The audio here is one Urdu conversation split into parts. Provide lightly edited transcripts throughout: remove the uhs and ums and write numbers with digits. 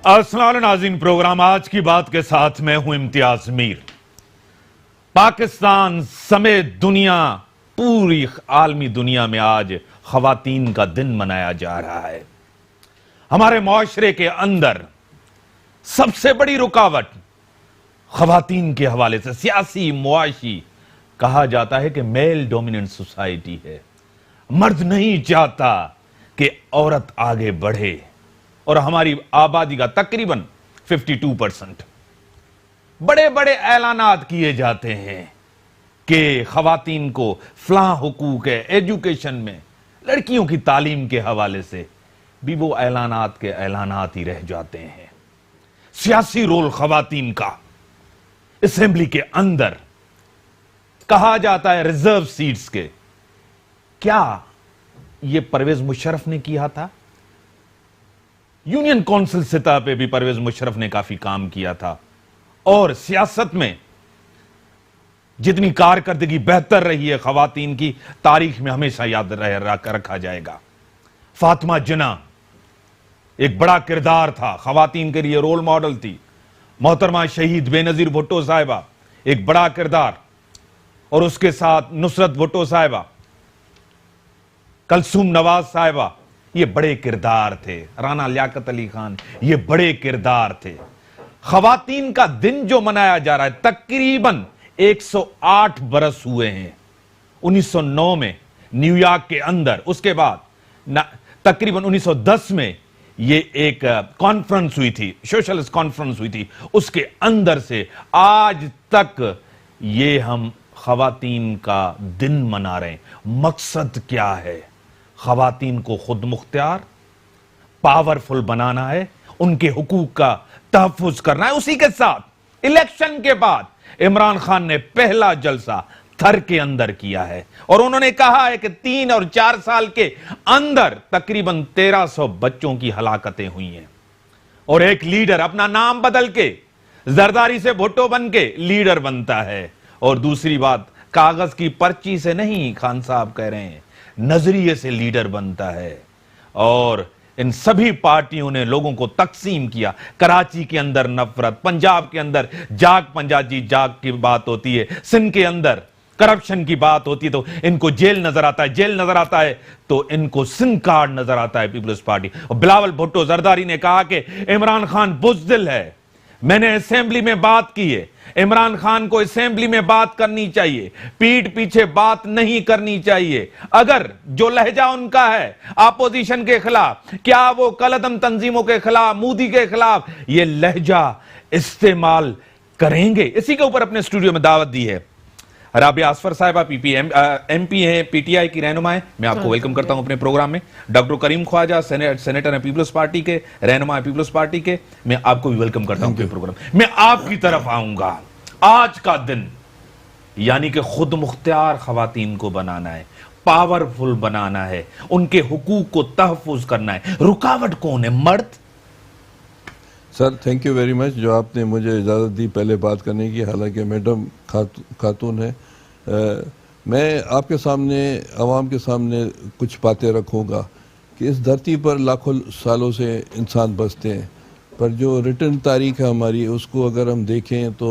السلام علیکم ناظرین، پروگرام آج کی بات کے ساتھ میں ہوں امتیاز میر۔ پاکستان سمیت دنیا، پوری عالمی دنیا میں آج خواتین کا دن منایا جا رہا ہے۔ ہمارے معاشرے کے اندر سب سے بڑی رکاوٹ خواتین کے حوالے سے سیاسی معاشی کہا جاتا ہے کہ میل ڈومیننٹ سوسائٹی ہے۔ مرد نہیں چاہتا کہ عورت آگے بڑھے، اور ہماری آبادی کا تقریباً 52% بڑے بڑے اعلانات کیے جاتے ہیں کہ خواتین کو فلاں حقوق ہے ایجوکیشن میں، لڑکیوں کی تعلیم کے حوالے سے بھی وہ اعلانات کے اعلانات ہی رہ جاتے ہیں۔ سیاسی رول خواتین کا اسمبلی کے اندر کہا جاتا ہے ریزرو سیٹس کے، کیا یہ پرویز مشرف نے کیا تھا؟ یونین کونسل سطح پہ بھی پرویز مشرف نے کافی کام کیا تھا، اور سیاست میں جتنی کارکردگی بہتر رہی ہے خواتین کی، تاریخ میں ہمیشہ یاد رکھا جائے گا۔ فاطمہ جناح ایک بڑا کردار تھا، خواتین کے لیے رول ماڈل تھی۔ محترمہ شہید بے نظیر بھٹو صاحبہ ایک بڑا کردار، اور اس کے ساتھ نصرت بھٹو صاحبہ، کلثوم نواز صاحبہ، یہ بڑے کردار تھے۔ رانا لیاقت علی خان، یہ بڑے کردار تھے۔ خواتین کا دن جو منایا جا رہا ہے، تقریباً 108 برس ہوئے ہیں۔ 1909 میں نیو یارک کے اندر، اس کے بعد تقریباً 1910 میں یہ ایک کانفرنس ہوئی تھی، سوشلسٹ کانفرنس ہوئی تھی، اس کے اندر سے آج تک یہ ہم خواتین کا دن منا رہے ہیں۔ مقصد کیا ہے؟ خواتین کو خود مختار، پاورفل بنانا ہے، ان کے حقوق کا تحفظ کرنا ہے۔ اسی کے ساتھ الیکشن کے بعد عمران خان نے پہلا جلسہ تھر کے اندر کیا ہے، اور انہوں نے کہا ہے کہ 3 اور 4 سال کے اندر تقریباً 1300 بچوں کی ہلاکتیں ہوئی ہیں، اور ایک لیڈر اپنا نام بدل کے زرداری سے بھٹو بن کے لیڈر بنتا ہے۔ اور دوسری بات، کاغذ کی پرچی سے نہیں، خان صاحب کہہ رہے ہیں، نظریے سے لیڈر بنتا ہے۔ اور ان سبھی پارٹیوں نے لوگوں کو تقسیم کیا۔ کراچی کے اندر نفرت، پنجاب کے اندر جاگ پنجابی جاگ کی بات ہوتی ہے، سندھ کے اندر کرپشن کی بات ہوتی ہے تو ان کو جیل نظر آتا ہے، جیل نظر آتا ہے تو ان کو سندھ کارڈ نظر آتا ہے پیپلز پارٹی۔ اور بلاول بھٹو زرداری نے کہا کہ عمران خان بزدل ہے۔ میں نے اسمبلی میں بات کی ہے، عمران خان کو اسمبلی میں بات کرنی چاہیے، پیٹھ پیچھے بات نہیں کرنی چاہیے۔ اگر جو لہجہ ان کا ہے اپوزیشن کے خلاف، کیا وہ کالعدم تنظیموں کے خلاف، مودی کے خلاف یہ لہجہ استعمال کریں گے؟ اسی کے اوپر اپنے اسٹوڈیو میں دعوت دی ہے رابعہ اصفر صاحبہ، ایم پی ہیں، پی ٹی آئی کی رہنما ہیں، میں آپ کو ویلکم کرتا ہوں اپنے پروگرام میں۔ ڈاکٹر کریم خواجہ، سینیٹر ہیں پیپلز پارٹی کے، رہنما ہیں پیپلز پارٹی کے، میں آپ کو بھی ویلکم کرتا ہوں اپنے پروگرام میں۔ آپ کی طرف آؤں گا۔ آج کا دن یعنی کہ خود مختار خواتین کو بنانا ہے، پاورفل بنانا ہے، ان کے حقوق کو تحفظ کرنا ہے۔ رکاوٹ کون ہے؟ مرد؟ Sir thank you very much جو آپ نے مجھے اجازت دی پہلے بات کرنے کی، حالانکہ میڈم خاتون ہے۔ میں آپ کے سامنے، عوام کے سامنے کچھ باتیں رکھوں گا کہ اس دھرتی پر لاکھوں سالوں سے انسان بستے ہیں، پر جو ریٹن تاریخ ہے ہماری، اس کو اگر ہم دیکھیں تو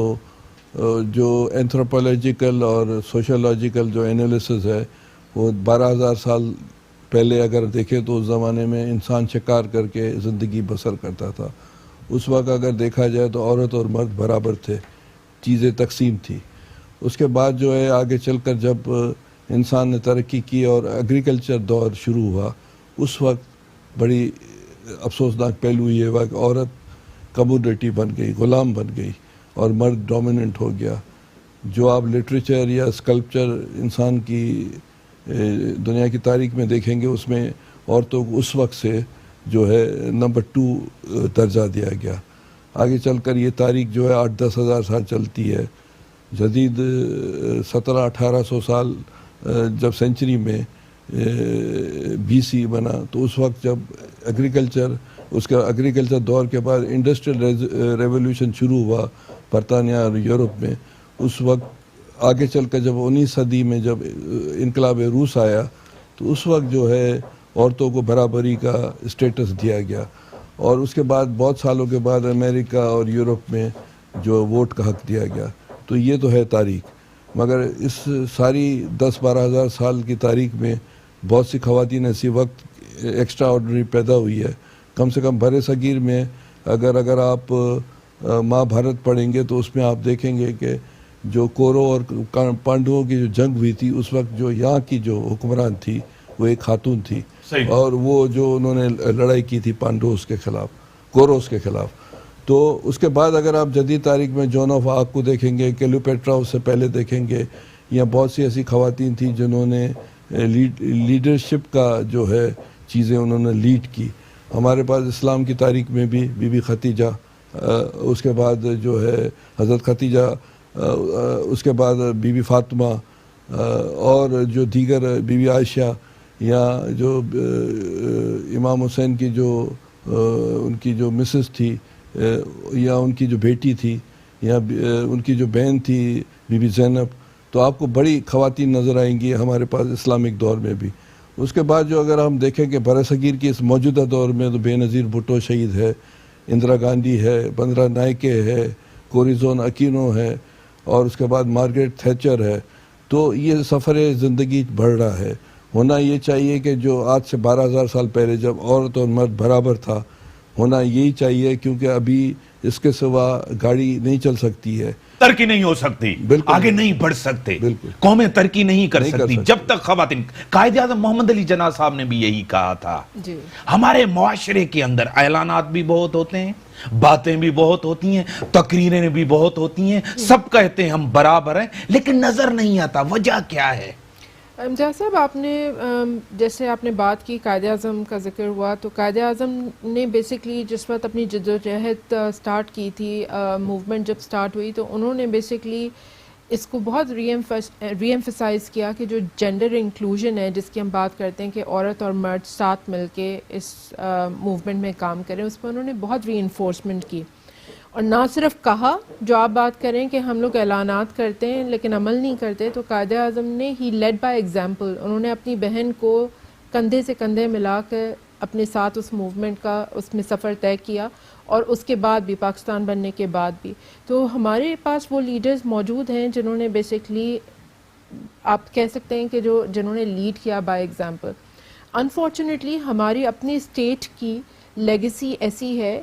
جو اینتھروپولوجیکل اور سوشولوجیکل جو انالیسز ہے وہ 12,000 سال پہلے اگر دیکھیں تو اس زمانے میں انسان شکار کر کے زندگی بسر کرتا تھا۔ اس وقت اگر دیکھا جائے تو عورت اور مرد برابر تھے، چیزیں تقسیم تھی۔ اس کے بعد جو ہے آگے چل کر جب انسان نے ترقی کی اور ایگریکلچر دور شروع ہوا، اس وقت بڑی افسوسناک پہلو یہ ہوا کہ عورت کموڈیٹی بن گئی، غلام بن گئی، اور مرد ڈومیننٹ ہو گیا۔ جو آپ لٹریچر یا اسکلپچر انسان کی دنیا کی تاریخ میں دیکھیں گے، اس میں عورتوں کو اس وقت سے جو ہے نمبر 2 درجہ دیا گیا۔ آگے چل کر یہ تاریخ جو ہے 8-10 ہزار سال چلتی ہے۔ جدید 1700-1800 سال جب سینچری میں BC بنا تو اس وقت جب اس کا ایگریکلچر دور کے بعد انڈسٹریل ریولوشن شروع ہوا برطانیہ اور یورپ میں، اس وقت آگے چل کر جب 19 صدی میں جب انقلاب روس آیا تو اس وقت جو ہے عورتوں کو برابری کا اسٹیٹس دیا گیا، اور اس کے بعد بہت سالوں کے بعد امریکہ اور یورپ میں جو ووٹ کا حق دیا گیا. تو یہ تو ہے تاریخ. مگر اس ساری 10-12 ہزار سال کی تاریخ میں بہت سی خواتین ایسی وقت ایکسٹرا آرڈنری پیدا ہوئی ہے. کم سے کم بر صغیر میں اگر آپ مہا بھارت پڑھیں گے تو اس میں آپ دیکھیں گے کہ جو کورو اور پانڈووں کی جو جنگ ہوئی تھی اس وقت جو یہاں کی جو حکمران تھی وہ ایک خاتون تھی. اور وہ جو انہوں نے لڑائی کی تھی پانڈوز کے خلاف، کوروس کے خلاف. تو اس کے بعد اگر آپ جدید تاریخ میں جون آف آرک کو دیکھیں گے، کلیوپیٹرا اس سے پہلے دیکھیں گے، یا بہت سی ایسی خواتین تھیں جنہوں نے لیڈرشپ کا جو ہے چیزیں انہوں نے لیڈ کی. ہمارے پاس اسلام کی تاریخ میں بھی بی بی ختیجہ، اس کے بعد جو ہے حضرت ختیجہ، اس کے بعد بی بی فاطمہ، اور جو دیگر بی بی عائشہ، یا جو امام حسین کی جو ان کی جو مسز تھی، یا ان کی جو بیٹی تھی، یا ان کی جو بہن تھی بی بی زینب. تو آپ کو بڑی خواتین نظر آئیں گی ہمارے پاس اسلامک دور میں بھی. اس کے بعد جو اگر ہم دیکھیں کہ برصغیر کی اس موجودہ دور میں تو بے نظیر بھٹو شہید ہے، اندرا گاندھی ہے، بندرا نائکے ہے، کوریزون اکینو ہے، اور اس کے بعد مارگریٹ تھیچر ہے. تو یہ سفر زندگی بڑھ رہا ہے. ہونا یہ چاہیے کہ جو آج سے 12,000 سال پہلے جب عورت اور مرد برابر تھا، ہونا یہی چاہیے، کیونکہ ابھی اس کے سوا گاڑی نہیں چل سکتی ہے، ترقی نہیں ہو سکتی، آگے نہیں بڑھ سکتے، قومیں ترقی نہیں کر سکتی جب تک خواتین. قائد اعظم محمد علی جناح صاحب نے بھی یہی کہا تھا. ہمارے معاشرے کے اندر اعلانات بھی بہت ہوتے ہیں، باتیں بھی بہت ہوتی ہیں، تقریریں بھی بہت ہوتی ہیں، سب کہتے ہیں ہم برابر ہیں، لیکن نظر نہیں آتا. وجہ کیا ہے؟ امجاد صاحب، آپ نے جیسے آپ نے بات کی قائد اعظم کا ذکر ہوا، تو قائد اعظم نے بیسکلی جس وقت اپنی جدوجہد سٹارٹ کی تھی، موومنٹ جب سٹارٹ ہوئی، تو انہوں نے بیسکلی اس کو بہت ری ایمفسائز کیا کہ جو جینڈر انکلوژن ہے جس کی ہم بات کرتے ہیں کہ عورت اور مرد ساتھ مل کے اس موومنٹ میں کام کریں، اس پر انہوں نے بہت ری انفورسمنٹ کی. اور نہ صرف کہا، جو آپ بات کریں کہ ہم لوگ اعلانات کرتے ہیں لیکن عمل نہیں کرتے، تو قائد اعظم نے ہی لیڈ بائی ایگزامپل. انہوں نے اپنی بہن کو کندھے سے کندھے ملا کر اپنے ساتھ اس موومنٹ کا اس میں سفر طے کیا، اور اس کے بعد بھی پاکستان بننے کے بعد بھی. تو ہمارے پاس وہ لیڈرز موجود ہیں جنہوں نے بیسکلی آپ کہہ سکتے ہیں کہ جنہوں نے لیڈ کیا بائی ایگزامپل. انفارچونیٹلی ہماری اپنی اسٹیٹ کی لیگیسی ایسی ہے،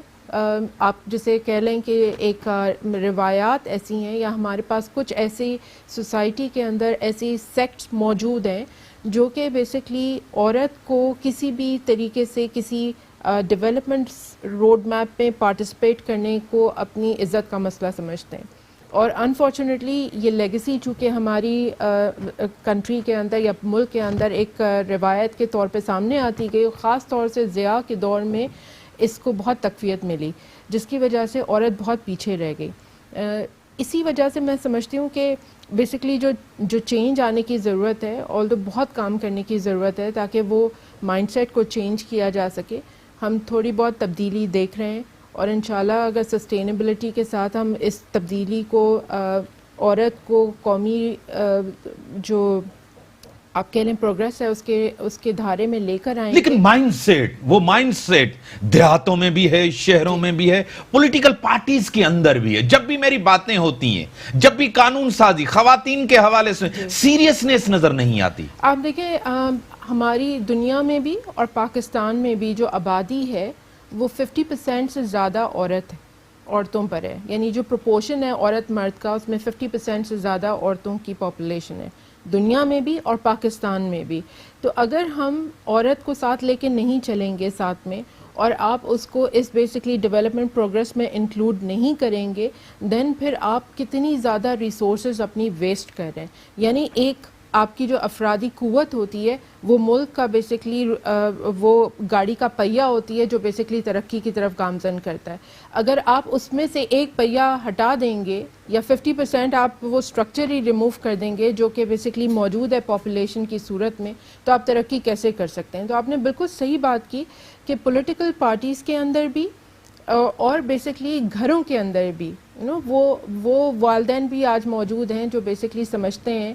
آپ جسے کہہ لیں کہ ایک روایات ایسی ہیں، یا ہمارے پاس کچھ ایسی سوسائٹی کے اندر ایسی سیکٹس موجود ہیں جو کہ بیسکلی عورت کو کسی بھی طریقے سے کسی ڈیولپمنٹ روڈ میپ میں پارٹیسپیٹ کرنے کو اپنی عزت کا مسئلہ سمجھتے ہیں. اور انفارچونیٹلی یہ لیگیسی چونکہ ہماری کنٹری کے اندر یا ملک کے اندر ایک روایت کے طور پہ سامنے آتی گئی، خاص طور سے ضیاء کے دور میں اس کو بہت تقویت ملی، جس کی وجہ سے عورت بہت پیچھے رہ گئی. اسی وجہ سے میں سمجھتی ہوں کہ بیسکلی جو چینج آنے کی ضرورت ہے، آلدو بہت کام کرنے کی ضرورت ہے تاکہ وہ مائنڈ سیٹ کو چینج کیا جا سکے. ہم تھوڑی بہت تبدیلی دیکھ رہے ہیں، اور انشاءاللہ اگر سسٹینیبلٹی کے ساتھ ہم اس تبدیلی کو عورت کو قومی جو آپ کہہ لیں پروگریس ہے اس کے دھارے میں لے کر آئیں. لیکن وہ مائنڈ سیٹ دیہاتوں میں بھی ہے، شہروں میں بھی ہے، پولیٹیکل پارٹیز کے اندر بھی ہے. جب بھی میری باتیں ہوتی ہیں، جب بھی قانون سازی خواتین کے حوالے سے سیریسنیس نظر نہیں آتی. آپ دیکھیں ہماری دنیا میں بھی اور پاکستان میں بھی جو آبادی ہے وہ 50% سے زیادہ عورتوں پر ہے. یعنی جو پروپورشن ہے عورت مرد کا، اس میں 50% سے زیادہ عورتوں کی پاپولیشن ہے دنیا میں بھی اور پاکستان میں بھی. تو اگر ہم عورت کو ساتھ لے کے نہیں چلیں گے ساتھ میں، اور آپ اس کو اس بیسکلی ڈیولپمنٹ پروگریس میں انکلوڈ نہیں کریں گے، دین پھر آپ کتنی زیادہ ریسورسز اپنی ویسٹ کر رہے ہیں. یعنی ایک آپ کی جو افرادی قوت ہوتی ہے وہ ملک کا بیسکلی وہ گاڑی کا پہیہ ہوتی ہے جو بیسکلی ترقی کی طرف گامزن کرتا ہے. اگر آپ اس میں سے ایک پہیہ ہٹا دیں گے یا 50% آپ وہ اسٹرکچر ہی ریموو کر دیں گے جو کہ بیسکلی موجود ہے پاپولیشن کی صورت میں، تو آپ ترقی کیسے کر سکتے ہیں؟ تو آپ نے بالکل صحیح بات کی کہ پولیٹیکل پارٹیز کے اندر بھی اور بیسکلی گھروں کے اندر بھی وہ والدین بھی آج موجود ہیں جو بیسکلی سمجھتے ہیں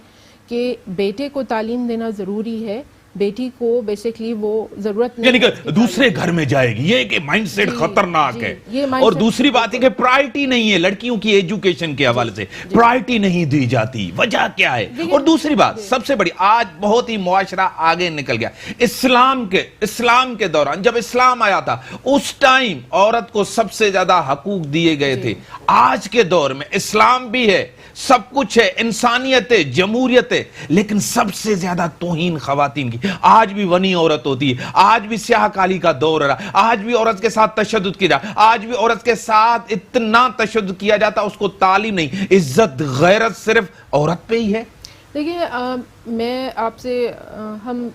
کہ بیٹے کو تعلیم دینا ضروری ہے بیٹی کو بیسکلی وہ ضرورت نہیں یعنی کہ دوسرے گھر میں جائے گی, یہ کہ مائنڈ سیٹ خطرناک ہے. اور دوسری بات ہے کہ پرائرٹی نہیں ہے لڑکیوں کی ایجوکیشن کے حوالے سے, پرائرٹی نہیں دی جاتی. وجہ کیا ہے؟ اور دوسری بات سب سے بڑی, آج بہت ہی معاشرہ آگے نکل گیا. اسلام کے دوران جب اسلام آیا تھا اس ٹائم عورت کو سب سے زیادہ حقوق دیے گئے تھے. آج کے دور میں اسلام بھی ہے, سب کچھ ہے, انسانیت ہے, جمہوریت ہے, لیکن سب سے زیادہ توہین خواتین کی. آج بھی ونی عورت ہوتی ہے, آج بھی سیاہ کالی کا دور رہا, آج بھی عورت کے ساتھ تشدد کیا جاتا, آج بھی عورت کے ساتھ اتنا تشدد کیا جاتا, اس کو تعلیم نہیں, عزت غیرت صرف عورت پہ ہی ہے. دیکھیں میں آپ سے, ہم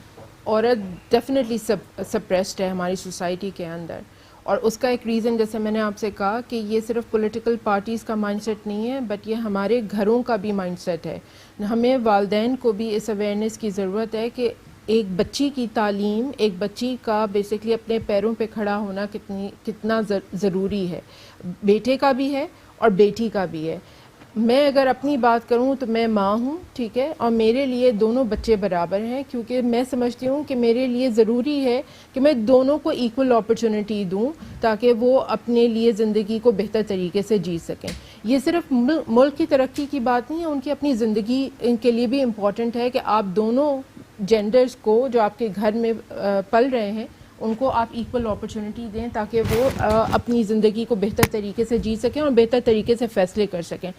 عورت ڈیفینیٹلی سپریسڈ ہے ہماری سوسائٹی کے اندر, اور اس کا ایک ریزن جیسے میں نے آپ سے کہا کہ یہ صرف پولیٹیکل پارٹیز کا مائنڈ سیٹ نہیں ہے, بٹ یہ ہمارے گھروں کا بھی مائنڈ سیٹ ہے. ہمیں والدین کو بھی اس اویئرنیس کی ضرورت ہے کہ ایک بچی کی تعلیم, ایک بچی کا بیسکلی اپنے پیروں پہ کھڑا ہونا کتنا ضروری ہے. بیٹے کا بھی ہے اور بیٹی کا بھی ہے. میں اگر اپنی بات کروں تو میں ماں ہوں, ٹھیک ہے, اور میرے لیے دونوں بچے برابر ہیں, کیونکہ میں سمجھتی ہوں کہ میرے لیے ضروری ہے کہ میں دونوں کو ایکول اپرچونٹی دوں تاکہ وہ اپنے لیے زندگی کو بہتر طریقے سے جی سکیں. یہ صرف ملک کی ترقی کی بات نہیں ہے, ان کی اپنی زندگی ان کے لیے بھی امپورٹنٹ ہے کہ آپ دونوں جینڈرز کو جو آپ کے گھر میں پل رہے ہیں ان کو آپ ایکول اپرچونٹی دیں تاکہ وہ اپنی زندگی کو بہتر طریقے سے جی سکیں اور بہتر طریقے سے فیصلے کر سکیں.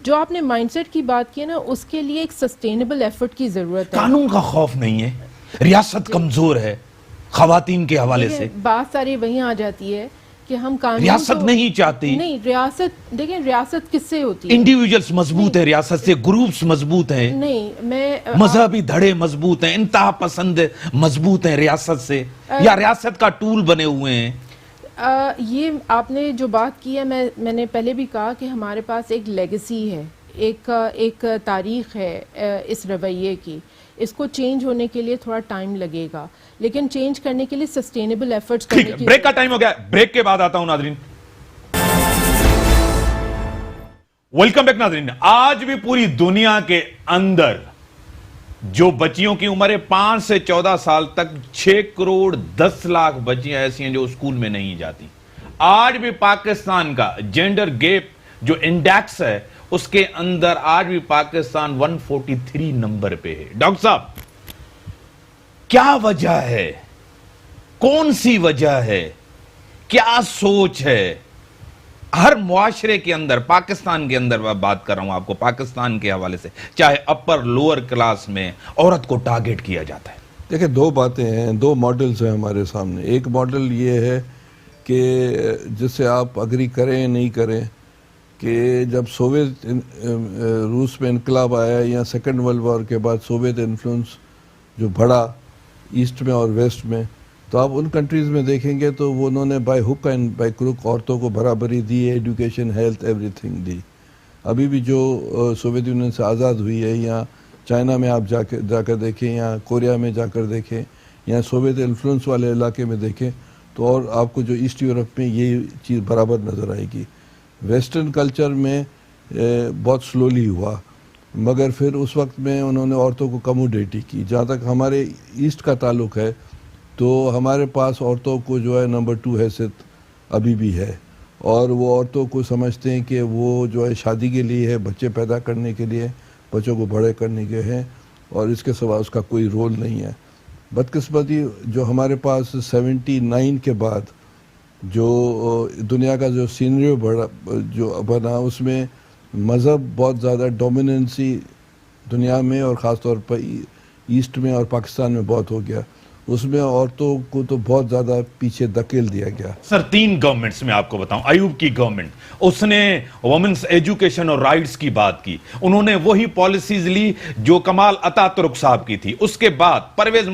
جو آپ نے مائنڈ سیٹ کی بات کی نا, اس کے لیے ایک سسٹینیبل ایفرٹ کی ضرورت ہے. قانون کا خوف نہیں ہے, ریاست کمزور ہے خواتین کے حوالے سے. بات ساری وہیں آ جاتی ہے کہ ہم قانون ریاست نہیں چاہتی. نہیں, ریاست دیکھیں ریاست کس سے ہوتی ہے؟ انڈیویجلز مضبوط ہیں ریاست سے, گروپس مضبوط ہیں, نہیں میں مذہبی دھڑے مضبوط ہیں, انتہا پسند مضبوط ہیں ریاست سے, یا ریاست کا ٹول بنے ہوئے ہیں. یہ آپ نے جو بات کی ہے, میں نے پہلے بھی کہا کہ ہمارے پاس ایک لیگیسی ہے, ایک تاریخ ہے اس رویے کی. اس کو چینج ہونے کے لیے تھوڑا ٹائم لگے گا, لیکن چینج کرنے کے لیے سسٹینیبل ایفرٹس کرنے کی. بریک کا ٹائم ہو گیا, بریک کے بعد آتا ہوں ناظرین. ویلکم بیک ناظرین. آج بھی پوری دنیا کے اندر جو بچیوں کی عمر ہے 5 سے 14 سال تک 6 کروڑ 10 لاکھ بچیاں ایسی ہیں جو اسکول میں نہیں جاتی. آج بھی پاکستان کا جینڈر گیپ جو انڈیکس ہے اس کے اندر آج بھی پاکستان 143 نمبر پہ ہے. ڈاکٹر صاحب کیا وجہ ہے, کون سی وجہ ہے, کیا سوچ ہے ہر معاشرے کے اندر, پاکستان کے اندر بات کر رہا ہوں آپ کو, پاکستان کے حوالے سے, چاہے اپر لوور کلاس میں عورت کو ٹارگٹ کیا جاتا ہے؟ دیکھیں دو باتیں ہیں, دو ماڈلز ہیں ہمارے سامنے. ایک ماڈل یہ ہے کہ جس سے آپ اگری کریں نہیں کریں کہ جب سوویت روس میں انقلاب آیا یا سیکنڈ ورلڈ وار کے بعد سوویت انفلوئنس جو بڑھا ایسٹ میں اور ویسٹ میں, تو آپ ان کنٹریز میں دیکھیں گے تو وہ انہوں نے by hook and by crook عورتوں کو برابری دی, ایڈوکیشن, ہیلتھ, ایوری تھنگ دی. ابھی بھی جو سوویت یونین سے آزاد ہوئی ہے, یا چائنا میں آپ جا کر دیکھیں, یا کوریا میں جا کر دیکھیں, یا سوویت انفلوئنس والے علاقے میں دیکھیں, تو اور آپ کو جو ایسٹ یورپ میں یہ چیز برابر نظر آئے گی. ویسٹرن کلچر میں بہت سلولی ہوا, مگر پھر اس وقت میں انہوں نے عورتوں کو کموڈیٹی کی. جہاں تک ہمارے ایسٹ کا تعلق ہے تو ہمارے پاس عورتوں کو جو ہے نمبر 2 حیثیت ابھی بھی ہے, اور وہ عورتوں کو سمجھتے ہیں کہ وہ جو ہے شادی کے لیے ہے, بچے پیدا کرنے کے لیے, بچوں کو بڑے کرنے کے ہیں, اور اس کے سوا اس کا کوئی رول نہیں ہے. بدقسمتی جو ہمارے پاس 79 کے بعد جو دنیا کا جو سینریو بنا, اس میں مذہب بہت زیادہ ڈومیننسی دنیا میں اور خاص طور پر ایسٹ میں اور پاکستان میں بہت ہو گیا. اس میں عورتوں کو تو بہت زیادہ پیچھے دھکیل دیا گیا. سر 3 گورنمنٹس میں آپ کو بتاؤں, ایوب کی گورنمنٹ, اس نے وومنس ایجوکیشن اور رائٹس کی بات کی, انہوں نے وہی پالیسیز لی جو کمال اتا ترک صاحب کی تھی. اس کے بعد پرویز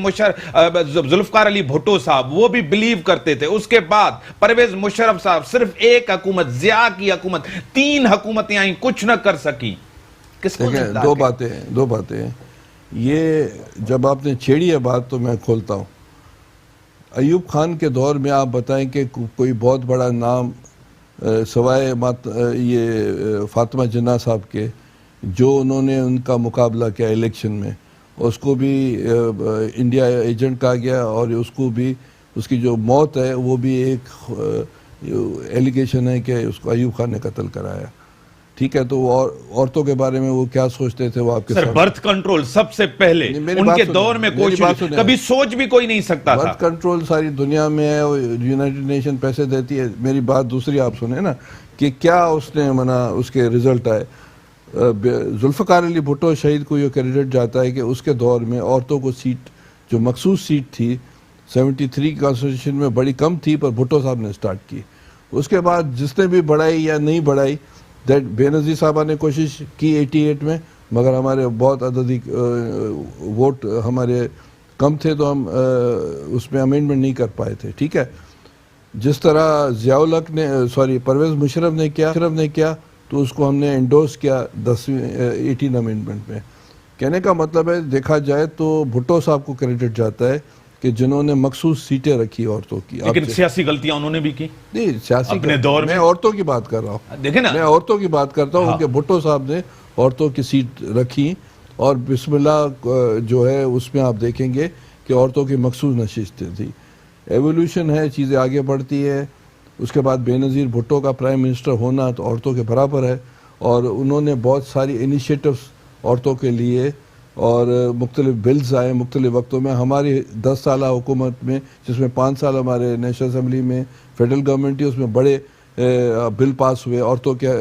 ذوالفقار علی بھٹو صاحب وہ بھی بلیو کرتے تھے. اس کے بعد پرویز مشرف صاحب, صرف ایک حکومت, ضیاء کی حکومت, 3 حکومتیں آئیں, کچھ نہ کر سکی. کس کو دو باتیں ہیں. یہ جب آپ نے چھیڑی ہے بات تو میں کھولتا ہوں. ایوب خان کے دور میں آپ بتائیں کہ کوئی بہت بڑا نام سوائے یہ فاطمہ جناح صاحب کے, جو انہوں نے ان کا مقابلہ کیا الیکشن میں, اس کو بھی انڈیا ایجنٹ کہا گیا, اور اس کو بھی اس کی جو موت ہے وہ بھی ایک ایلیگیشن ہے کہ اس کو ایوب خان نے قتل کرایا. ٹھیک ہے, تو عورتوں کے بارے میں وہ کیا سوچتے تھے وہ آپ کے سر برتھ کنٹرول سب سے پہلے ان کے دور میں کبھی سوچ بھی کوئی نہیں سکتا تھا. برتھ کنٹرول ساری دنیا میں ہے, یونائٹڈ نیشن پیسے دیتی ہے. میری بات دوسری آپ سنیں نا کہ کیا اس نے اس کے ریزلٹ آئے. ذوالفقار علی بھٹو شہید کو یہ کریڈٹ جاتا ہے کہ اس کے دور میں عورتوں کو سیٹ, جو مخصوص سیٹ تھی 73 کانسٹیٹیوشن میں بڑی کم تھی, پر بھٹو صاحب نے سٹارٹ کی. اس کے بعد جس نے بھی بڑھائی یا نہیں بڑھائی, بے نظیر صاحبہ نے کوشش کی 88 میں, مگر ہمارے بہت عددی ووٹ ہمارے کم تھے تو ہم اس میں امینڈمنٹ نہیں کر پائے تھے. ٹھیک ہے, جس طرح ضیاء الحق نے پرویز مشرف نے کیا تو اس کو ہم نے انڈورس کیا 18 امینڈمنٹ میں. کہنے کا مطلب ہے دیکھا جائے تو بھٹو صاحب کو کریڈٹ جاتا ہے کہ جنہوں نے مخصوص سیٹیں رکھی عورتوں کی. لیکن سیاسی غلطیاں انہوں نے بھی کی. نہیں, سیاسی اپنے دور میں عورتوں کی بات کر رہا ہوں. دیکھیں نا, میں عورتوں کی بات کرتا ہوں کہ بھٹو صاحب نے عورتوں کی سیٹ رکھی, اور بسم اللہ جو ہے اس میں آپ دیکھیں گے کہ عورتوں کی مخصوص نشستیں تھی. ایولیوشن ہے, چیزیں آگے بڑھتی ہے. اس کے بعد بے نظیر بھٹو کا پرائم منسٹر ہونا تو عورتوں کے برابر ہے, اور انہوں نے بہت ساری انیشیٹوز عورتوں کے لیے, اور مختلف بلز آئے مختلف وقتوں میں. ہماری 10 سالہ حکومت میں, جس میں 5 سال ہمارے نیشنل اسمبلی میں فیڈرل گورنمنٹ تھی, اس میں بڑے بل پاس ہوئے عورتوں کے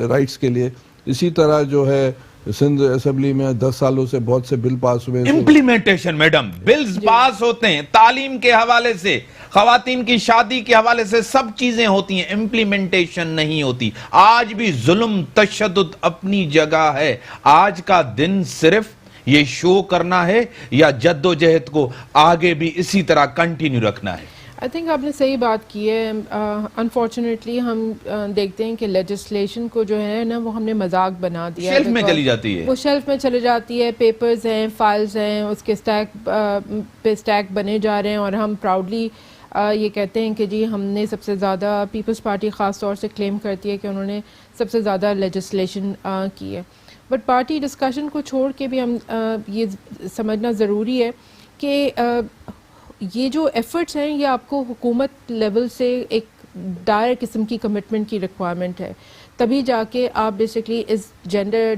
رائٹس کے لیے. اسی طرح جو ہے سندھ اسمبلی میں 10 سالوں سے بہت سے بل پاس ہوئے. امپلیمنٹیشن میڈم, بلز پاس ہوتے ہیں تعلیم کے حوالے سے, خواتین کی شادی کے حوالے سے, سب چیزیں ہوتی ہیں, امپلیمنٹیشن نہیں ہوتی. آج بھی ظلم تشدد اپنی جگہ ہے. آج کا دن صرف یہ شو کرنا ہے یا جد و جہد کو آگے بھی اسی طرح کنٹینیو رکھنا ہے؟ آئی تھنک آپ نے صحیح بات کی ہے. انفارچونیٹلی ہم دیکھتے ہیں کہ لیجسلیشن کو جو ہے نا وہ ہم نے مذاق بنا دیا, شیلف میں چلی جاتی ہے. وہ شیلف میں چلی جاتی ہے, پیپرز ہیں, فائلز ہیں, اس کے اسٹیک بنے جا رہے ہیں, اور ہم پراؤڈلی یہ کہتے ہیں کہ جی ہم نے سب سے زیادہ, پیپلز پارٹی خاص طور سے کلیم کرتی ہے کہ انہوں نے سب سے زیادہ لیجسلیشن کی ہے. بٹ پارٹی ڈسکشن کو چھوڑ کے بھی ہم یہ سمجھنا ضروری ہے کہ یہ جو ایفرٹس ہیں یہ آپ کو حکومت لیول سے ایک دائر قسم کی کمٹمنٹ کی ریکوائرمنٹ ہے, تبھی جا کے آپ بیسکلی اس جینڈر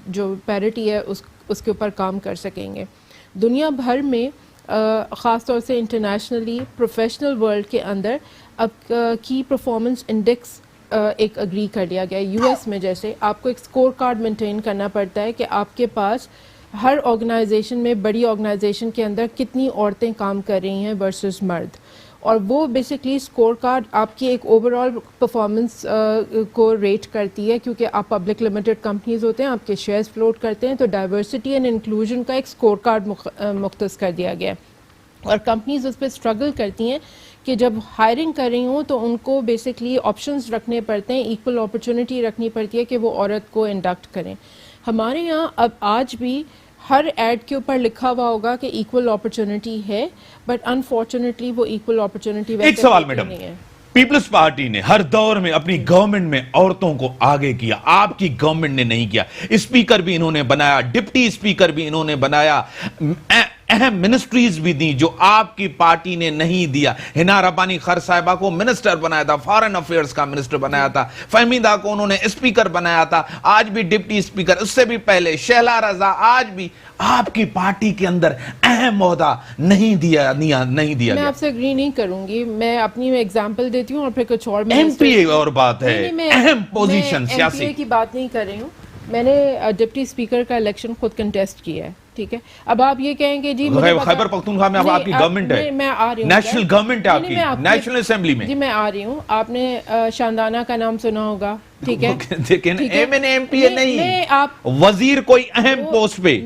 جو پیرٹی ہے اس کے اوپر کام کر سکیں گے. دنیا بھر میں خاص طور سے انٹرنیشنلی پروفیشنل ورلڈ کے اندر اب کی پرفارمنس انڈیکس ایک اگری کر لیا گیا ہے. یو ایس میں جیسے آپ کو ایک اسکور کارڈ مینٹین کرنا پڑتا ہے کہ آپ کے پاس ہر آرگنائزیشن میں, بڑی آرگنائزیشن کے اندر کتنی عورتیں کام کر رہی ہیں ورسز مرد, اور وہ بیسکلی اسکور کارڈ آپ کی ایک اوور آل پرفارمنس کو ریٹ کرتی ہے, کیونکہ آپ پبلک لمیٹڈ کمپنیز ہوتے ہیں, آپ کے شیئرز فلوٹ کرتے ہیں, تو ڈائیورسٹی اینڈ انکلوژن کا ایک اسکور کارڈ مختص کر دیا گیا ہے. اور کمپنیز اس پہ اسٹرگل کرتی ہیں کہ جب ہائرنگ کر رہی ہوں تو ان کو بیسکلی آپشنز رکھنے پڑتے ہیں, ایکول اپرچونٹی رکھنی پڑتی ہے کہ وہ عورت کو انڈکٹ کریں. ہمارے یہاں اب آج بھی ہر ایڈ کے اوپر لکھا ہوا ہوگا کہ ایکول اپرچونٹی ہے, بٹ انفارچونیٹلی وہ ایکول اپرچونٹی ایک سوال میڈم, پیپلز پارٹی نے ہر دور میں اپنی گورنمنٹ میں عورتوں کو آگے کیا, آپ کی گورنمنٹ نے نہیں کیا. اسپیکر بھی انہوں نے بنایا, ڈپٹی اسپیکر بھی انہوں نے بنایا, اہم منسٹریز بھی دی جو آپ کی پارٹی نے نہیں دیا. ہنا ربانی خر صاحبہ کو منسٹر بنایا تھا, فارن افیئرز کا منسٹر بنایا تھا. فہمیدہ کو انہوں نے اسپیکر بنایا تھا, آج بھی ڈپٹی اسپیکر. اس سے بھی پہلے شہلا رضا, آج بھی آپ کی پارٹی کے اندر اہم عہدہ نہیں دیا میں آپ سے اگری نہیں کروں گی. میں اپنی ایگزامپل دیتی ہوں اور پھر کچھ اور. ایم پی اے اور بات ہے, اہم پوزیشن سیاسی. ایم پی اے کی بات نہیں کر رہی ہوں, میں نے ڈپٹی اسپیکر کا الیکشن خود کنٹیسٹ کیا ہے. ٹھیک ہے, اب آپ یہ کہیں گے جی خیبر پختونخوا میں اب آپ کی گورنمنٹ ہے, میں آ رہی ہوں, نیشنل گورنمنٹ ہے آپ کی, نیشنل اسمبلی میں. جی میں آ رہی ہوں. آپ نے شاندانہ کا نام سنا ہوگا, ٹھیک ہے, لیکن ایم پی اے نہیں, وزیر کوئی اہم پوسٹ پہ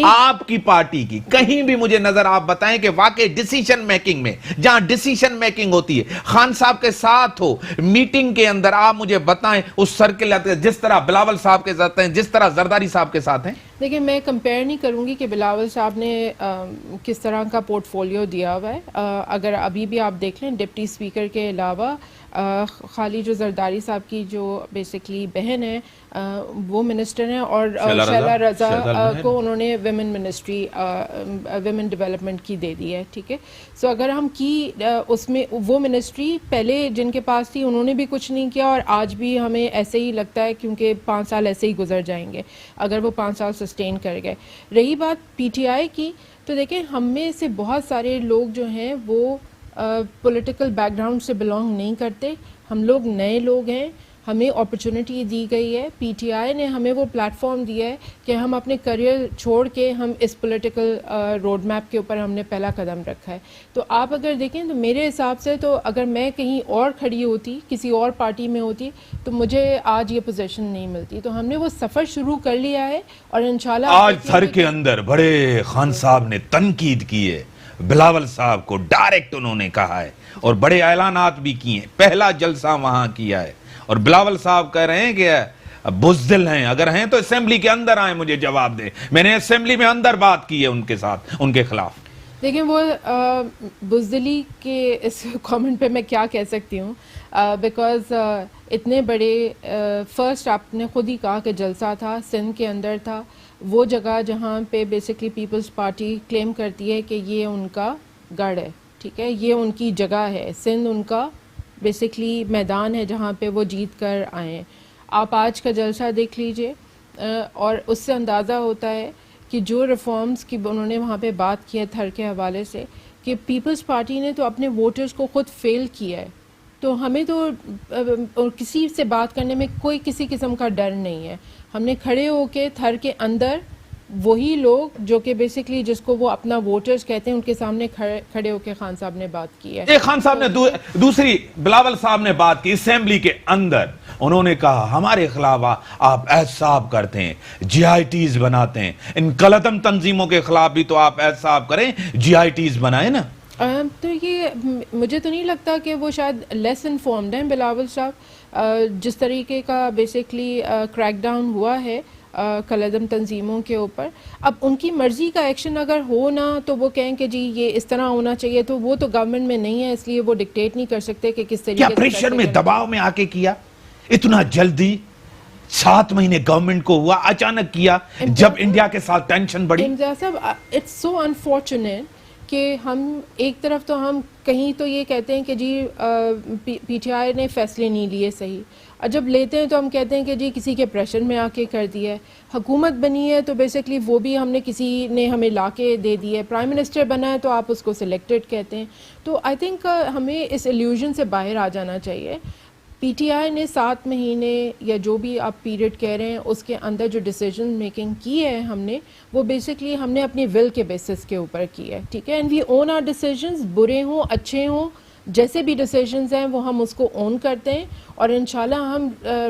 آپ کی پارٹی کی کہیں بھی مجھے نظر آپ بتائیں کہ واقعی ڈیسیشن میکنگ میں, جہاں ڈیسیشن میکنگ ہوتی ہے, خان صاحب کے ساتھ ہو میٹنگ کے اندر, آپ مجھے بتائیں اس سرکل جس طرح بلاول صاحب کے ساتھ ہیں, جس طرح زرداری صاحب کے ساتھ ہیں. دیکھیں میں کمپیئر نہیں کروں گی کہ بلاول صاحب نے کس طرح کا پورٹ فولیو دیا ہوا ہے. اگر ابھی بھی آپ دیکھ لیں ڈپٹی اسپیکر کے علاوہ خالی جو زرداری صاحب کی جو بیسکلی بہن ہیں وہ منسٹر ہیں, اور شیلا شیلا رضا رضا کو انہوں نے ویمن منسٹری ویمن ڈیولپمنٹ کی دے دی ہے, ٹھیک ہے. سو اگر ہم کی اس میں وہ منسٹری پہلے جن کے پاس تھی انہوں نے بھی کچھ نہیں کیا, اور آج بھی ہمیں ایسے ہی لگتا ہے کیونکہ 5 سال ایسے ہی گزر جائیں گے اگر وہ 5 سال سسٹین کر گئے. رہی بات پی ٹی آئی کی, تو دیکھیں ہم میں سے بہت سارے لوگ جو ہیں وہ پولیٹیکل بیک گراؤنڈ سے بلانگ نہیں کرتے, ہم لوگ نئے لوگ ہیں, ہمیں اپرچونٹی دی گئی ہے, پی ٹی آئی نے ہمیں وہ پلیٹ فارم دیا ہے کہ ہم اپنے کریئر چھوڑ کے ہم اس پولیٹیکل روڈ میپ کے اوپر ہم نے پہلا قدم رکھا ہے. تو آپ اگر دیکھیں تو میرے حساب سے تو اگر میں کہیں اور کھڑی ہوتی, کسی اور پارٹی میں ہوتی, تو مجھے آج یہ پوزیشن نہیں ملتی. تو ہم نے وہ سفر شروع کر لیا ہے, اور انشاءاللہ آج تھر کے اندر بڑے خان صاحب نے تنقید کی ہے بلاول صاحب کو, ڈائریکٹ انہوں نے کہا ہے, اور بڑے اعلانات بھی کیے ہیں, پہلا جلسہ وہاں کیا ہے, اور بلاول صاحب کہہ رہے ہیں کہ بزدل ہیں, اگر ہیں تو اسمبلی کے اندر آئیں مجھے جواب دیں. میں نے اسمبلی میں اندر بات کی ہے ان کے ساتھ, ان کے خلاف. دیکھیں وہ بزدلی کے اس کامنٹ پہ میں کیا کہہ سکتی ہوں, بیکاز اتنے بڑے فرسٹ آپ نے خود ہی کہا کہ جلسہ تھا, سندھ کے اندر تھا, وہ جگہ جہاں پہ بیسکلی پیپلز پارٹی کلیم کرتی ہے کہ یہ ان کا گڑھ ہے, ٹھیک ہے, یہ ان کی جگہ ہے, سندھ ان کا بیسکلی میدان ہے جہاں پہ وہ جیت کر آئے ہیں. آپ آج کا جلسہ دیکھ لیجئے, اور اس سے اندازہ ہوتا ہے کہ جو ریفارمز کی انہوں نے وہاں پہ بات کی ہے تھر کے حوالے سے, کہ پیپلز پارٹی نے تو اپنے ووٹرز کو خود فیل کیا ہے. تو ہمیں تو کسی سے بات کرنے میں کوئی کسی قسم کا ڈر نہیں ہے. ہم نے کھڑے ہو کے تھر کے اندر وہی لوگ جو کہ بیسکلی جس کو وہ اپنا ووٹرز کہتے ہیں ان کے سامنے کھڑے ہو کے خان صاحب نے بات کی ہے. ایک خان صاحب نے دوسری بلاول صاحب نے بات کی اسمبلی کے اندر, انہوں نے کہا ہمارے خلاف آپ احتساب کرتے ہیں, جی آئی ٹیز بناتے ہیں, ان کلتم تنظیموں کے خلاف بھی تو آپ احتساب کریں, جی آئی ٹیز بنائیں نا. تو یہ مجھے تو نہیں لگتا کہ وہ شاید لیس انفارمڈ ہیں بلاول صاحب. جس طریقے کا بیسکلی کریک ڈاؤن ہوا ہے کلدم تنظیموں کے اوپر, اب ان کی مرضی کا ایکشن اگر ہو نا تو وہ کہیں کہ جی یہ اس طرح ہونا چاہیے, تو وہ تو گورنمنٹ میں نہیں ہے, اس لیے وہ ڈکٹیٹ نہیں کر سکتے کہ کس طریقے کیا سے پریشر میں دباؤ میں آ کے کیا اتنا جلدی؟ 7 مہینے گورنمنٹ کو ہوا, اچانک کیا جب انڈیا کے ساتھ ٹینشن بڑھی. امتیاز صاحب اٹس سو انفارچونیٹ کہ ہم ایک طرف تو ہم کہیں تو یہ کہتے ہیں کہ جی پی ٹی آئی نے فیصلے نہیں لیے صحیح, اور جب لیتے ہیں تو ہم کہتے ہیں کہ جی کسی کے پریشر میں آ کے کر دیا ہے. حکومت بنی ہے تو بیسکلی وہ بھی ہم نے کسی نے ہمیں لا کے دے دی ہے. پرائم منسٹر بنا ہے تو آپ اس کو سلیکٹڈ کہتے ہیں. تو آئی تھنک ہمیں اس ایلیوژن سے باہر آ جانا چاہیے. پی ٹی آئی نے 7 مہینے یا جو بھی آپ پیریڈ کہہ رہے ہیں اس کے اندر جو ڈیسیجن میکنگ کی ہے ہم نے, وہ بیسکلی ہم نے اپنی ول کے بیسس کے اوپر کی ہے, ٹھیک ہے. And we own our decisions, برے ہوں اچھے ہوں, جیسے بھی ڈیسیجنز ہیں وہ ہم اس کو اون کرتے ہیں, اور انشاءاللہ ہم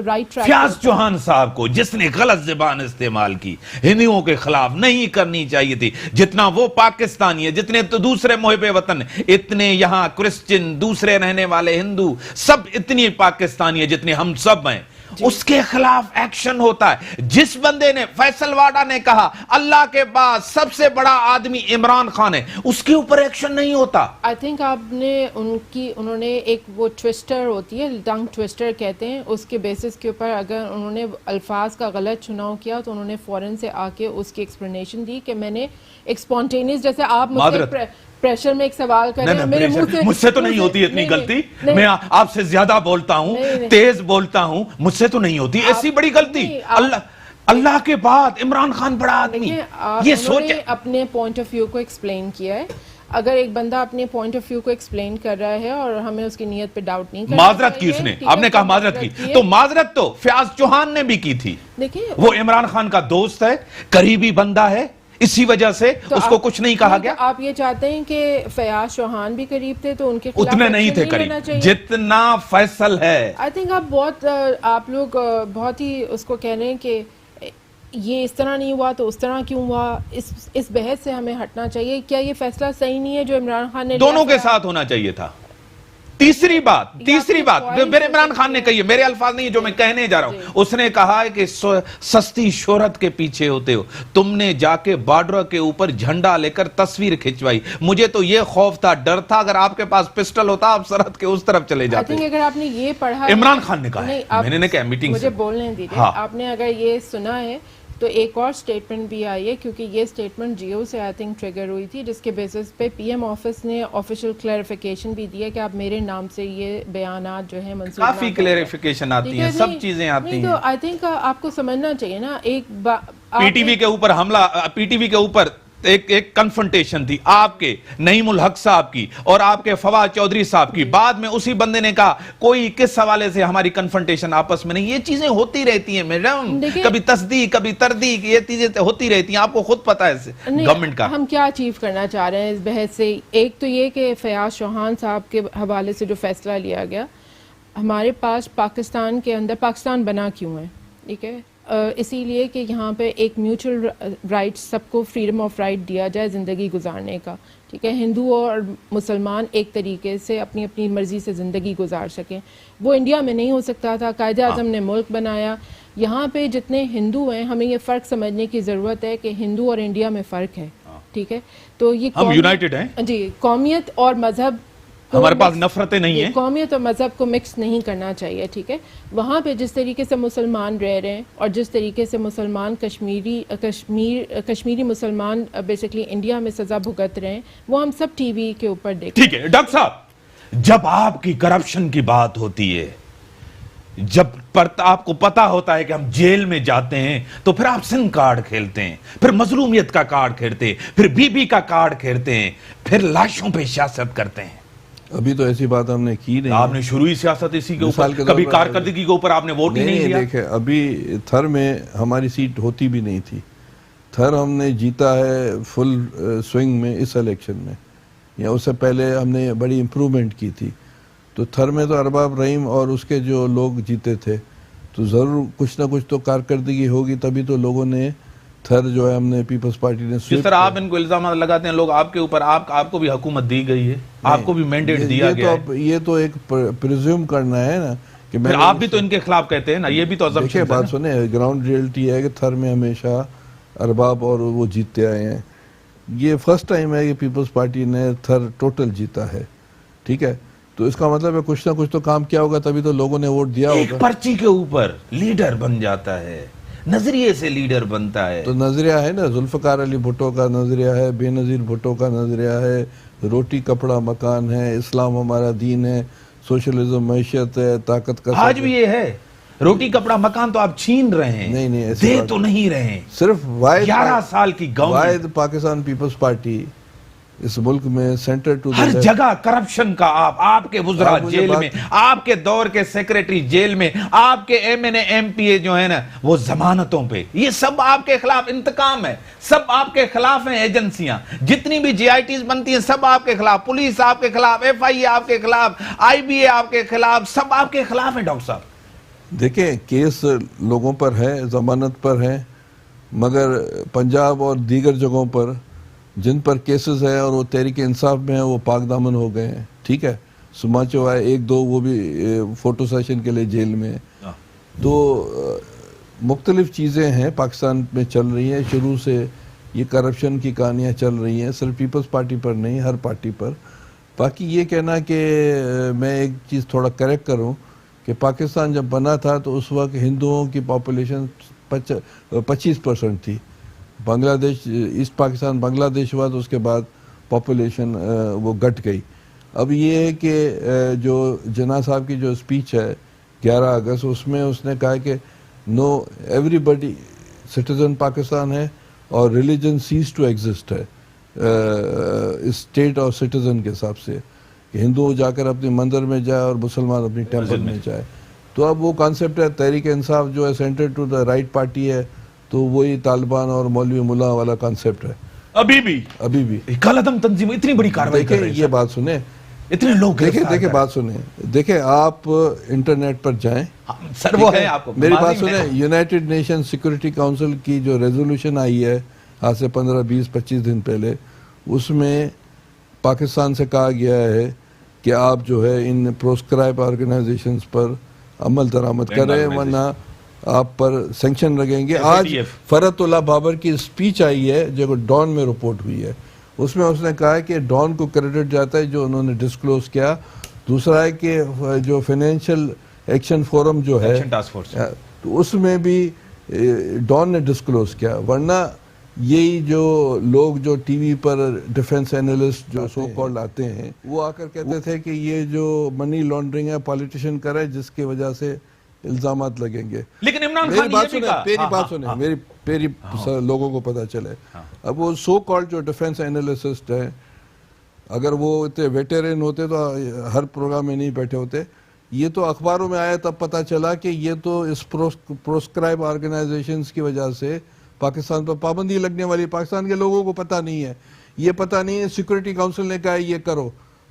رائٹ ٹریک. فیاض چوہان صاحب کو جس نے غلط زبان استعمال کی ہندوؤں کے خلاف نہیں کرنی چاہیے تھی, جتنا وہ پاکستانی ہے, جتنے تو دوسرے محب وطن, اتنے یہاں کرسچن دوسرے رہنے والے ہندو سب اتنی پاکستانی ہے جتنے ہم سب ہیں, اس کے خلاف ایکشن ہوتا ہے. جس بندے نے, فیصل واڈا نے کہا اللہ کے بعد سب سے بڑا آدمی عمران خان ہے, اس کے اوپر ایکشن نہیں ہوتا. آئی تھنک آپ نے انہوں نے ایک وہ ٹوسٹر ہوتی ہے, ٹنگ ٹوسٹر کہتے ہیں, اس کے بیسس کے اوپر اگر انہوں نے الفاظ کا غلط چناؤ کیا تو انہوں نے فوراً سے آ کے اس کی ایکسپلینیشن دی کہ میں نے ایک اسپونٹینیس, جیسے آپ مجھ سے پریشر میں ایک سوال کریں, میرے منہ سے, مجھ سے تو نہیں ہوتی اتنی غلطی, میں آپ سے زیادہ بولتا ہوں, تیز بولتا ہوں, مجھ سے تو نہیں ہوتی ایسی بڑی غلطی. اللہ کے بعد عمران خان بڑا آدمی, یہ سوچ اپنے پوائنٹ آف ویو کو ایکسپلین کیا ہے. اگر ایک بندہ اپنے پوائنٹ آف ویو کو ایکسپلین کر رہا ہے اور ہمیں اس کی نیت پہ ڈاؤٹ نہیں کرنا, معذرت کی اس نے, آپ نے کہا معذرت کی, تو معذرت تو فیاض چوہان نے بھی کی تھی. دیکھیں وہ عمران خان کا دوست ہے, قریبی بندہ ہے, اسی وجہ سے اس کو کچھ نہیں کہا گیا. آپ یہ چاہتے ہیں کہ فیاض چوہان بھی قریب تھے تو ان کے خلاف اتنے نہیں تھے قریب جتنا فیصل ہے. آئی تھنک آپ لوگ بہت ہی اس کو کہہ رہے ہیں کہ یہ اس طرح نہیں ہوا تو اس طرح کیوں ہوا, اس بحث سے ہمیں ہٹنا چاہیے. کیا یہ فیصلہ صحیح نہیں ہے جو عمران خان نے, دونوں کے ساتھ ہونا چاہیے تھا, تیسری بات میرے عمران خان نے کہی ہے، میرے الفاظ نہیں جو میں کہنے جا رہا ہوں. اس نے کہا ہے کہ سستی شہرت کے پیچھے ہوتے ہو، تم نے جا کے بارڈر کے اوپر جھنڈا لے کر تصویر کھچوائی. مجھے تو یہ خوف تھا، ڈر تھا، اگر آپ کے پاس پسٹل ہوتا آپ سرحد کے اس طرف چلے جاتے. اگر آپ نے یہ پڑھا، عمران خان نے کہا ہے، میں نے کہا میٹنگ سے مجھے بولنے دیجیے. آپ نے اگر یہ سنا ہے تو ایک اور سٹیٹمنٹ بھی آئی ہے، کیونکہ یہ سٹیٹمنٹ جیو سے آئی تھنک ٹریگر ہوئی تھی، جس کے بیسس پہ پی ایم آفس نے آفیشیل کلیریفیکیشن بھی دی ہے کہ آپ میرے نام سے یہ بیانات جو ہیں منسوخ. کافی کلیریفیکیشن آتی ہیں، سب چیزیں آتی ہیں. تو آئی تھنک آپ کو سمجھنا چاہیے نا، ایک پی ٹی وی کے اوپر حملہ، پی ٹی وی کے اوپر ایک کنفرنٹیشن تھی آپ کے نعیم الحق صاحب کی اور آپ کے فواد چودھری صاحب کی. بعد میں اسی بندے نے کہا کوئی کس حوالے سے ہماری کنفرنٹیشن آپس میں نہیں. یہ چیزیں ہوتی رہتی ہیں میڈم، کبھی تصدیق کبھی تردید، یہ چیزیں ہوتی رہتی ہیں، آپ کو خود پتا ہے گورنمنٹ کا. ہم کیا اچیو کرنا چاہ رہے ہیں اس بحث سے؟ ایک تو یہ کہ فیاض چوہان صاحب کے حوالے سے جو فیصلہ لیا گیا، ہمارے پاس پاکستان کے اندر پاکستان بنا کیوں ہے؟ ٹھیک ہے، اسی لیے کہ یہاں پہ ایک میوچل رائٹ، سب کو فریڈم آف رائٹ دیا جائے زندگی گزارنے کا. ٹھیک ہے، ہندو اور مسلمان ایک طریقے سے اپنی اپنی مرضی سے زندگی گزار سکیں. وہ انڈیا میں نہیں ہو سکتا تھا. قائد اعظم نے ملک بنایا. یہاں پہ جتنے ہندو ہیں، ہمیں یہ فرق سمجھنے کی ضرورت ہے کہ ہندو اور انڈیا میں فرق ہے. ٹھیک ہے، تو یہ ہم یونائٹڈ ہیں جی. قومیت اور مذہب، ہمارے پاس نفرتیں نہیں ہیں. قومیت اور مذہب کو مکس نہیں کرنا چاہیے. ٹھیک ہے، وہاں پہ جس طریقے سے مسلمان رہ رہے ہیں اور جس طریقے سے مسلمان کشمیری مسلمان بیسکلی انڈیا میں سزا بھگت رہے ہیں، وہ ہم سب ٹی وی کے اوپر دیکھیں. ٹھیک ہے ڈاکٹر صاحب، جب آپ کی کرپشن کی بات ہوتی ہے، جب آپ کو پتا ہوتا ہے کہ ہم جیل میں جاتے ہیں، تو پھر آپ سن کارڈ کھیلتے ہیں، پھر مظلومیت کا کارڈ کھیلتے ہیں، پھر بی بی کا کارڈ کھیلتے ہیں، پھر لاشوں پہ سیاست کرتے ہیں. ابھی تو ایسی بات ہم نے کی نہیں. آپ نے شروعی سیاست اسی کے اوپر، کبھی کارکردگی کے اوپر آپ نے ووٹ ہی نہیں دیا. دیکھیں ابھی تھر میں ہماری سیٹ ہوتی بھی نہیں تھی. تھر ہم نے جیتا ہے فل سوئنگ میں اس الیکشن میں، یا اس سے پہلے ہم نے بڑی امپرومنٹ کی تھی. تو تھر میں تو ارباب رحیم اور اس کے جو لوگ جیتے تھے، تو ضرور کچھ نہ کچھ تو کارکردگی ہوگی، تبھی تو لوگوں نے تھر جو ہے ہم نے پیپلز پارٹی نے. جس طرح آپ ان کو الزامات لگاتے ہیں لوگ آپ کے اوپر، آپ کو بھی حکومت دی گئی ہے، آپ کو بھی مینڈیٹ دیا گیا ہے. یہ تو ایک پریزیوم کرنا ہے نا کہ پھر آپ بھی تو ان کے خلاف کہتے ہیں نا، یہ بھی تو assumption ہے. بات سنیں، گراؤنڈ ریئلٹی ہے کہ تھر میں ہمیشہ ارباب اور وہ جیتتے آئے ہیں. یہ فرسٹ ٹائم ہے کہ پیپلز پارٹی نے تھر ٹوٹل جیتا ہے. ٹھیک ہے، تو اس کا مطلب ہے کچھ نہ کچھ تو کام کیا ہوگا، تبھی تو لوگوں نے ووٹ دیا ہوگا. ایک پرچی کے اوپر لیڈر بن جاتا ہے، نظریے سے لیڈر بنتا ہے. تو نظریہ ہے نا، ذوالفقار علی بھٹو کا نظریہ ہے، بے نظیر بھٹو کا نظریہ ہے، روٹی کپڑا مکان ہے، اسلام ہمارا دین ہے، سوشلزم معیشت ہے، طاقت کا. آج بھی یہ ہے، روٹی کپڑا مکان تو آپ چھین رہے ہیں، نہیں دے تو نہیں رہے ہیں. صرف 11 سال کی گورنمنٹ، واحد پاکستان پیپلز پارٹی اس ملک میں سینٹر ٹو ہر جگہ کرپشن کا. آپ کے وزراء جیل میں، آپ کے دور کے سیکریٹری جیل میں، آپ کے M N A M P A جو ہے نا وہ ضمانتوں پہ. یہ سب آپ کے خلاف انتقام ہے، سب آپ کے خلاف ہیں. ایجنسیاں جتنی بھی جی آئی ٹیز بنتی ہیں سب آپ کے خلاف، پولیس آپ کے خلاف، ایف آئی اے آپ کے خلاف، آئی بی اے آپ کے خلاف، سب آپ کے خلاف ہیں. ڈاکٹر صاحب دیکھیں، کیس لوگوں پر ہے، ضمانت پر ہے، مگر پنجاب اور دیگر جگہوں پر جن پر کیسز ہیں اور وہ تحریک انصاف میں ہیں وہ پاک دامن ہو گئے ہیں. ٹھیک ہے، سماچو ہے ایک دو، وہ بھی فوٹو سیشن کے لیے جیل میں. تو مختلف چیزیں ہیں پاکستان میں چل رہی ہیں. شروع سے یہ کرپشن کی کہانیاں چل رہی ہیں، صرف پیپلز پارٹی پر نہیں، ہر پارٹی پر. باقی یہ کہنا کہ میں ایک چیز تھوڑا کریکٹ کروں کہ پاکستان جب بنا تھا تو اس وقت ہندوؤں کی پاپولیشن 25% تھی. بنگلہ دیش، ایسٹ پاکستان بنگلہ دیش ہوا تو اس کے بعد پاپولیشن وہ گٹ گئی. اب یہ ہے کہ جو جناح صاحب کی جو اسپیچ ہے 11 اگست، اس میں اس نے کہا کہ نو ایوری بڈی سٹیزن پاکستان ہے اور ریلیجن سیز ٹو ایگزسٹ ہے اسٹیٹ اور سٹیزن کے حساب سے، کہ ہندو جا کر اپنے مندر میں جائے اور مسلمان اپنی ٹیمپل میں جائے. تو اب وہ کانسیپٹ ہے تحریک انصاف جو ہے centre to the right party ہے، تو وہی طالبان اور مولوی ملا والا کانسیپٹ ہے. ابھی بھی کالعدم تنظیم اتنی بڑی کارروائی کر رہی ہے. دیکھیں یہ بات سنیں، اتنے لوگ دیکھیں بات سنیں، دیکھیں آپ انٹرنیٹ پر جائیں، سر وہ ہے آپ کو میری بات سنیں. یونائٹڈ نیشن سیکورٹی کاؤنسل کی جو ریزولوشن آئی ہے آج سے 15 20 25 دن پہلے، اس میں پاکستان سے کہا گیا ہے کہ آپ جو ہے ان پروسکرائب آرگنائزیشنز پر عمل درآمد کریں ورنہ آپ پر سینکشن لگیں گے. آج فرحت اللہ بابر کی اسپیچ آئی ہے جو ڈان میں رپورٹ ہوئی ہے, اس میں اس نے کہا ہے کہ ڈان کو کریڈٹ جاتا ہے جو انہوں نے ڈسکلوز کیا. دوسرا ہے کہ جو فائنینشیل ایکشن فورم جو ہے تو اس میں بھی ڈان نے ڈسکلوز کیا, ورنہ یہی جو لوگ جو ٹی وی پر ڈیفنس اینالسٹ جو سو کالڈ آتے ہیں وہ آ کر کہتے تھے کہ یہ جو منی لانڈرنگ ہے پالیٹیشین کر رہے جس کی وجہ سے الزامات لگیں گے. لیکن عمران خان میری بات سنیں, میری لوگوں کو پتہ چلے. اب وہ سو کالڈ جو ڈیفنس اینالسٹ ہیں اگر وہ اتنے ویٹرن ہوتے تو ہر پروگرام میں نہیں بیٹھے ہوتے. یہ تو اخباروں میں آیا تب پتہ چلا کہ یہ تو اس پروسکرائب آرگنائزیشنز کی وجہ سے پاکستان پر پابندی لگنے والی. پاکستان کے لوگوں کو پتہ نہیں ہے, یہ پتہ نہیں ہے. سیکورٹی کونسل نے کہا یہ کرو,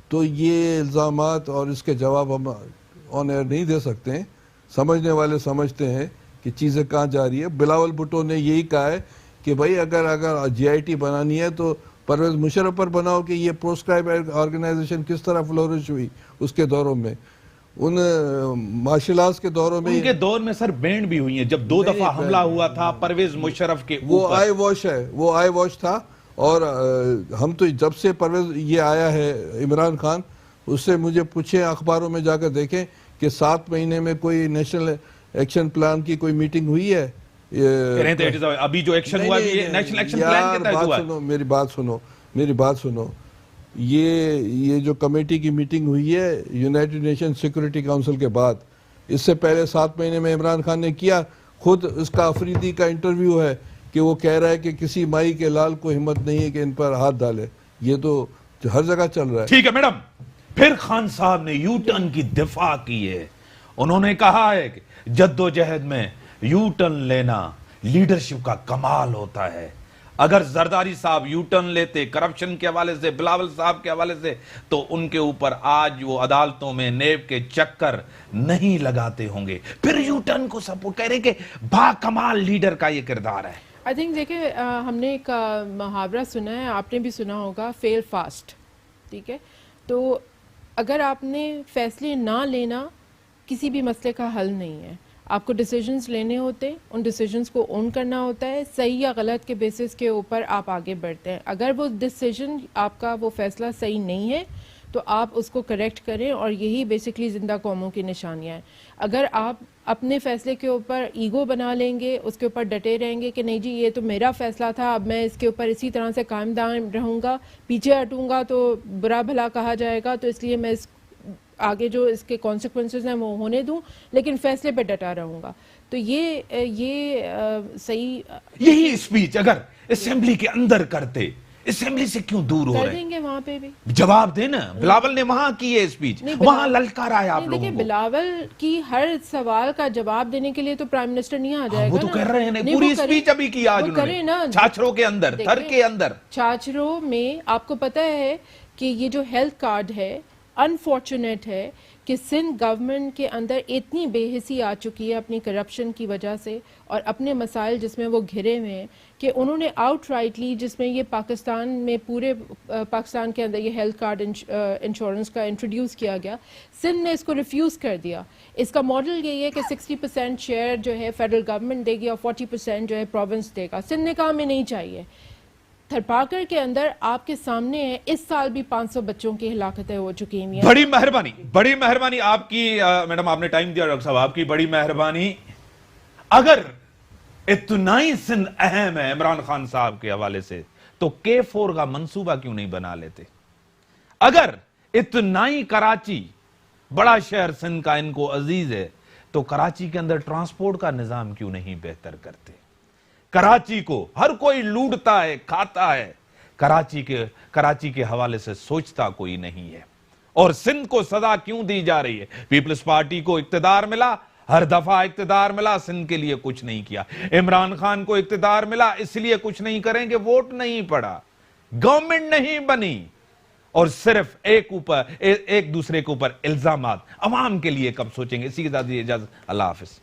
تو یہ الزامات اور اس کے جواب ہم آن ایئر نہیں دے سکتے ہیں. سمجھنے والے سمجھتے ہیں کہ چیزیں کہاں جا رہی ہے. بلاول بھٹو نے یہی کہا ہے کہ بھائی اگر جی آئی ٹی بنانی ہے تو پرویز مشرف پر بناؤ کہ یہ پروسکرائب آرگنائزیشن کس طرح فلورش ہوئی اس کے دوروں میں, ان مارشل آرٹس کے دوروں میں. ان کے دور میں سر بینڈ بھی ہوئی ہیں جب 2 دفعہ حملہ ہوا تھا پرویز مشرف کے وہ آئی واش ہے, وہ آئی واش تھا. اور ہم تو جب سے پرویز یہ آیا ہے عمران خان, اس سے مجھے پوچھیں اخباروں میں جا کر دیکھیں کہ 7 مہینے میں کوئی نیشنل ایکشن پلان کی کوئی میٹنگ ہوئی ہے. ابھی جو ایکشن ہوا ہے نیشنل ایکشن پلان کے تحت ہوا ہے. میری بات سنو, یہ جو کمیٹی کی میٹنگ ہوئی ہے یونائٹڈ نیشن سیکورٹی کونسل کے بعد, اس سے پہلے 7 مہینے میں عمران خان نے کیا. خود اس کا افریدی کا انٹرویو ہے کہ وہ کہہ رہا ہے کہ کسی مائی کے لال کو ہمت نہیں ہے کہ ان پر ہاتھ ڈالے. یہ تو ہر جگہ چل رہا ہے. ٹھیک ہے میڈم, پھر خان صاحب نے یو ٹرن کی دفاع کی ہے. انہوں نے کہا ہے کہ جد و جہد میں یو ٹرن لینا لیڈرشپ کا کمال ہوتا ہے. اگر زرداری صاحب یو ٹرن لیتے کرپشن کے حوالے سے, بلاول صاحب کے حوالے سے, تو ان کے اوپر آج وہ عدالتوں میں نیب کے چکر نہیں لگاتے ہوں گے. پھر یو ٹرن کو سپورٹ کہہ رہے کہ با کمال لیڈر کا یہ کردار ہے. آئی تھنک دیکھیں ہم نے ایک محاورہ سنا ہے, آپ نے بھی سنا ہوگا, فیل فاسٹ. ٹھیک ہے, تو اگر آپ نے فیصلے نہ لینا کسی بھی مسئلے کا حل نہیں ہے. آپ کو ڈیسیجنز لینے ہوتے ہیں, ان ڈیسیجنز کو اون کرنا ہوتا ہے, صحیح یا غلط کے بیسس کے اوپر آپ آگے بڑھتے ہیں. اگر وہ ڈیسیجن آپ کا وہ فیصلہ صحیح نہیں ہے تو آپ اس کو کریکٹ کریں, اور یہی بیسکلی زندہ قوموں کی نشانیاں ہیں. اگر آپ اپنے فیصلے کے اوپر ایگو بنا لیں گے, اس کے اوپر ڈٹے رہیں گے کہ نہیں جی یہ تو میرا فیصلہ تھا, اب میں اس کے اوپر اسی طرح سے قائم دائم رہوں گا, پیچھے ہٹوں گا تو برا بھلا کہا جائے گا, تو اس لیے میں اس آگے جو اس کے کانسیکوینسز ہیں وہ ہونے دوں لیکن فیصلے پہ ڈٹا رہوں گا. تو یہ صحیح, یہی اسپیچ اگر اسمبلی کے اندر کرتے, اسمبلی سے کیوں دور ہو رہے ہیں؟ کر دیں گے وہاں پہ بھی جواب دینا. بلاول نے وہاں کی ہے اسپیچ, وہاں للکار آیا آپ لوگوں کو. بلاول کی ہر سوال کا جواب دینے کے لیے تو پرائم منسٹر نہیں آ جائے گا. وہ تو کر رہے ہیں, پوری اسپیچ ابھی کی آج انہوں نے چھاچروں کے اندر, تھر کے اندر. چھاچروں میں آپ کو پتہ ہے کہ یہ جو ہیلتھ کارڈ ہے, انفارچونیٹ ہے کہ سندھ گورنمنٹ کے اندر اتنی بے حسی آ چکی ہے اپنی کرپشن کی وجہ سے اور اپنے مسائل جس میں وہ گھرے ہوئے ہیں, کہ انہوں نے آؤٹ رائٹلی, جس میں یہ پاکستان میں پورے پاکستان کے اندر یہ ہیلتھ کارڈ انشورنس کا انٹروڈیوس کیا گیا, سندھ نے اس کو ریفیوز کر دیا. اس کا ماڈل یہی ہے کہ 60% شیئر جو ہے فیڈرل گورنمنٹ دے گی اور 40% جو ہے پروونس دے گا. سندھ نے کہا ہمیں نہیں چاہیے. تھرپاکر کے اندر آپ کے سامنے ہے, اس سال بھی 500 بچوں کی ہلاکتیں ہو چکی ہیں. بڑی مہربانی آپ کی میڈم, آپ نے ٹائم دیا ڈاکٹر صاحب, آپ کی بڑی مہربانی. اگر اتنا ہی سندھ اہم ہے عمران خان صاحب کے حوالے سے تو K4 کا منصوبہ کیوں نہیں بنا لیتے؟ اگر اتنا ہی کراچی بڑا شہر سندھ کا ان کو عزیز ہے تو کراچی کے اندر ٹرانسپورٹ کا نظام کیوں نہیں بہتر کرتے؟ کراچی کو ہر کوئی لوٹتا ہے, کھاتا ہے, کراچی کے حوالے سے سوچتا کوئی نہیں ہے. اور سندھ کو سزا کیوں دی جا رہی ہے؟ پیپلز پارٹی کو اقتدار ملا, ہر دفعہ اقتدار ملا, سندھ کے لیے کچھ نہیں کیا. عمران خان کو اقتدار ملا, اس لیے کچھ نہیں کریں گے, ووٹ نہیں پڑا, گورنمنٹ نہیں بنی, اور صرف ایک دوسرے کے اوپر الزامات. عوام کے لیے کب سوچیں گے؟ اسی کے ساتھ اجازت, اللہ حافظ.